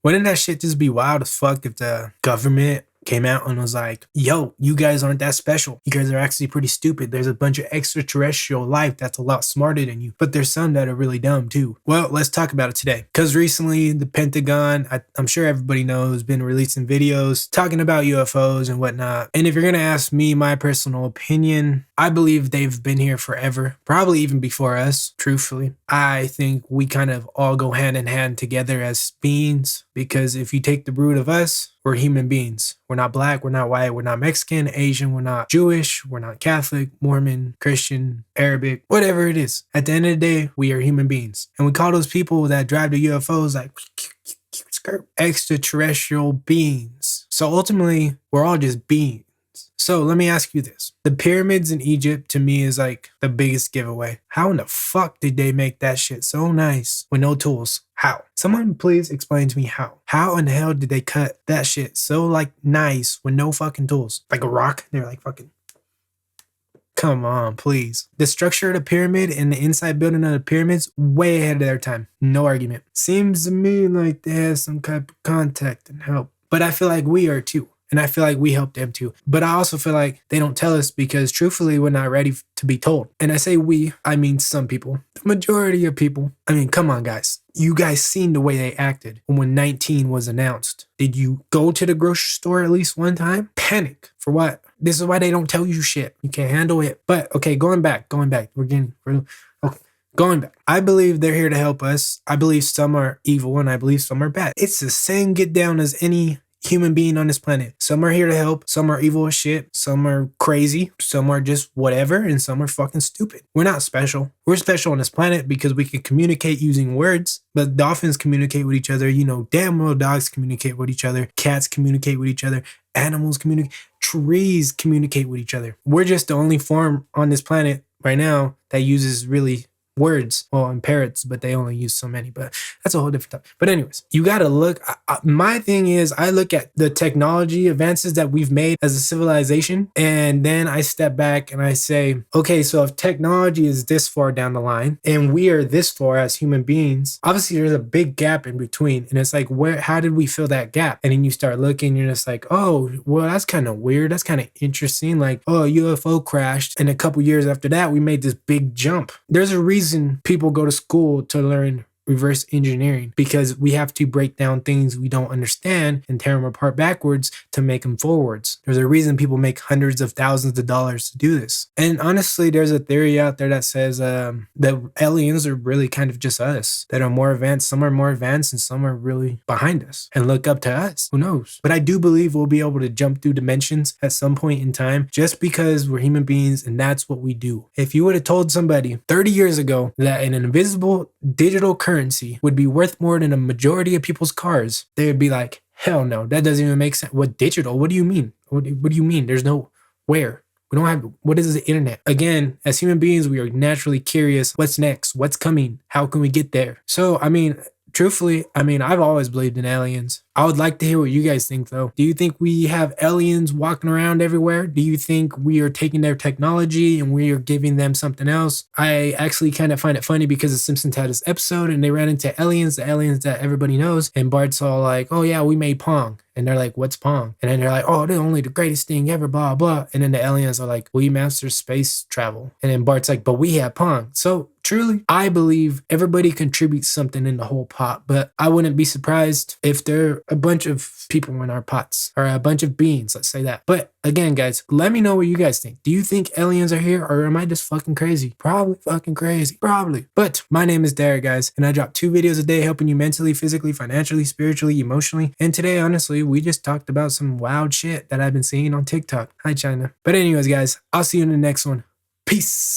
Wouldn't that shit just be wild as fuck if the government came out and was like, yo, you guys aren't that special. You guys are actually pretty stupid. There's a bunch of extraterrestrial life that's a lot smarter than you, but there's some that are really dumb too. Well, let's talk about it today. Because recently the Pentagon, I'm sure everybody knows, been releasing videos talking about UFOs and whatnot. And if you're going to ask me my personal opinion, I believe they've been here forever, probably even before us, truthfully. I think we kind of all go hand in hand together as beings, because if you take the root of us, we're human beings. We're not black, we're not white, we're not Mexican, Asian, we're not Jewish, we're not Catholic, Mormon, Christian, Arabic, whatever it is. At the end of the day, we are human beings. And we call those people that drive the UFOs like extraterrestrial beings. So ultimately, we're all just beings. So let me ask you this. The pyramids in Egypt to me is like the biggest giveaway. How in the fuck did they make that shit so nice with no tools? How? Someone please explain to me how. How in the hell did they cut that shit so like nice with no fucking tools? Like a rock? They're like fucking... Come on, please. The structure of the pyramid and the inside building of the pyramids, way ahead of their time. No argument. Seems to me like they have some type of contact and help. But I feel like we are too. And I feel like we help them too. But I also feel like they don't tell us because truthfully, we're not ready to be told. And I say we, I mean some people. The majority of people. I mean, come on, guys. You guys seen the way they acted when 19 was announced. Did you go to the grocery store at least one time? Panic. For what? This is why they don't tell you shit. You can't handle it. But okay, going back. Okay. Going back. I believe they're here to help us. I believe some are evil and I believe some are bad. It's the same get down as any human being on this planet. Some are here to help, some are evil as shit, some are crazy, some are just whatever, and some are fucking stupid. We're not special. We're special on this planet because we can communicate using words, but dolphins communicate with each other. You know, damn well dogs communicate with each other, cats communicate with each other, animals communicate, trees communicate with each other. We're just the only form on this planet right now that uses really words. Well, and parrots, but they only use so many, but that's a whole different topic. But anyways, you got to look. My thing is I look at the technology advances that we've made as a civilization, and then I step back and I say, okay, so if technology is this far down the line and we are this far as human beings, obviously there's a big gap in between. And it's like, how did we fill that gap? And then you start looking, you're just like, oh, well, that's kind of weird. That's kind of interesting. Like, oh, a UFO crashed. And a couple years after that, we made this big jump. There's a reason people go to school to learn reverse engineering, because we have to break down things we don't understand and tear them apart backwards to make them forwards. There's a reason people make hundreds of thousands of dollars to do this. And honestly, there's a theory out there that says that aliens are really kind of just us, that are more advanced. Some are more advanced and some are really behind us and look up to us. Who knows? But I do believe we'll be able to jump through dimensions at some point in time just because we're human beings and that's what we do. If you would have told somebody 30 years ago that an invisible digital currency would be worth more than a majority of people's cars, they would be like, hell no, that doesn't even make sense. What digital? What do you mean? What do you mean? There's no where. We don't have, what is the internet? Again, as human beings, we are naturally curious. What's next? What's coming? How can we get there? So, I mean, truthfully, I've always believed in aliens. I would like to hear what you guys think, though. Do you think we have aliens walking around everywhere? Do you think we are taking their technology and we are giving them something else? I actually kind of find it funny because The Simpsons had this episode and they ran into aliens, the aliens that everybody knows. And Bart's all like, oh yeah, we made Pong. And they're like, what's Pong? And then they're like, oh, they're only the greatest thing ever, blah, blah. And then the aliens are like, we master space travel. And then Bart's like, but we have Pong. So truly, I believe everybody contributes something in the whole pot, but I wouldn't be surprised if there are a bunch of people in our pots or a bunch of beings, let's say that. But again, guys, let me know what you guys think. Do you think aliens are here or am I just fucking crazy? Probably fucking crazy. Probably. But my name is Derek, guys, and I drop 2 videos a day helping you mentally, physically, financially, spiritually, emotionally. And today, honestly, we just talked about some wild shit that I've been seeing on TikTok. Hi, China. But anyways, guys, I'll see you in the next one. Peace.